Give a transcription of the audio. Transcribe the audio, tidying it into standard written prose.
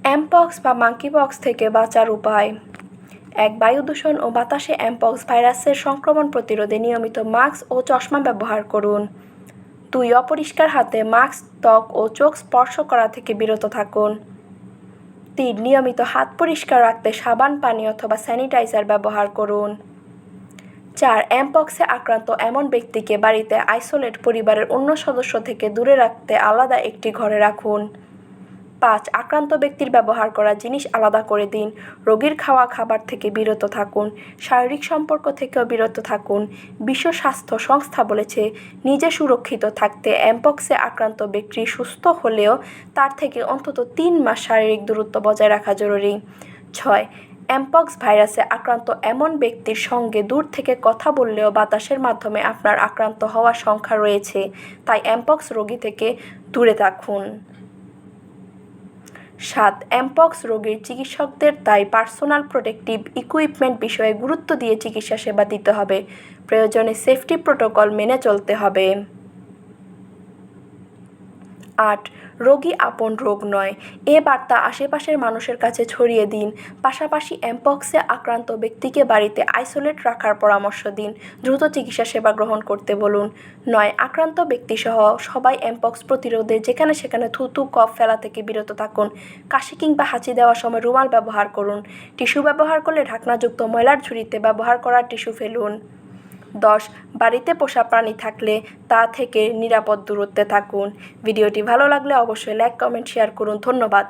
অ্যামপক্স বা মাঙ্কিপক্স থেকে বাঁচার উপায়। ১. বায়ু দূষণ ও বাতাসে অ্যামপক্স ভাইরাসের সংক্রমণ প্রতিরোধে নিয়মিত মাস্ক ও চশমা ব্যবহার করুন। ২. অপরিষ্কার হাতে মাস্ক, ত্বক ও চোখ স্পর্শ করা থেকে বিরত থাকুন। ৩. নিয়মিত হাত পরিষ্কার রাখতে সাবান, পানি অথবা স্যানিটাইজার ব্যবহার করুন। ৪. অ্যামপক্সে আক্রান্ত এমন ব্যক্তিকে বাড়িতে আইসোলেট, পরিবারের অন্য সদস্য থেকে দূরে রাখতে আলাদা একটি ঘরে রাখুন। ৫. আক্রান্ত ব্যক্তির ব্যবহার করা জিনিস আলাদা করে দিন। রোগীর খাওয়া খাবার থেকে বিরত থাকুন। শারীরিক সম্পর্ক থেকেও বিরত থাকুন। বিশ্ব স্বাস্থ্য সংস্থা বলেছে, নিজে সুরক্ষিত থাকতে অ্যামপক্সে আক্রান্ত ব্যক্তি সুস্থ হলেও তার থেকে অন্তত ৩ মাস শারীরিক দূরত্ব বজায় রাখা জরুরি। ৬. অ্যামপক্স ভাইরাসে আক্রান্ত এমন ব্যক্তির সঙ্গে দূর থেকে কথা বললেও বাতাসের মাধ্যমে আপনার আক্রান্ত হওয়ার সংখ্যা রয়েছে, তাই অ্যামপক্স রোগী থেকে দূরে থাকুন। ৭. অ্যামপক্স রোগীর চিকিৎসকদের তাই পার্সোনাল প্রোটেক্টিভ ইকুইপমেন্ট বিষয়ে গুরুত্ব দিয়ে চিকিৎসা সেবা দিতে হবে। প্রয়োজনে সেফটি প্রোটোকল মেনে চলতে হবে। ৮. রোগী আপন রোগ নয়, এ বার্তা আশেপাশের মানুষের কাছে ছড়িয়ে দিন। পাশাপাশি অ্যামপক্সে আক্রান্ত ব্যক্তিকে বাড়িতে আইসোলেট রাখার পরামর্শ দিন। দ্রুত চিকিৎসা সেবা গ্রহণ করতে বলুন। ৯. আক্রান্ত ব্যক্তিসহ সবাই অ্যামপক্স প্রতিরোধে যেখানে সেখানে থুতু, কফ ফেলা থেকে বিরত থাকুন। কাশি কিংবা হাঁচি দেওয়ার সময় রুমাল ব্যবহার করুন। টিস্যু ব্যবহার করলে ঢাকনাযুক্ত ময়লার ঝুড়িতে ব্যবহার করা টিস্যু ফেলুন। ১০. বাড়িতে পোষা প্রাণী থাকলে তা থেকে নিরাপদ দূরত্বে থাকুন। ভিডিওটি ভালো লাগলে অবশ্যই লাইক, কমেন্ট, শেয়ার করুন। ধন্যবাদ।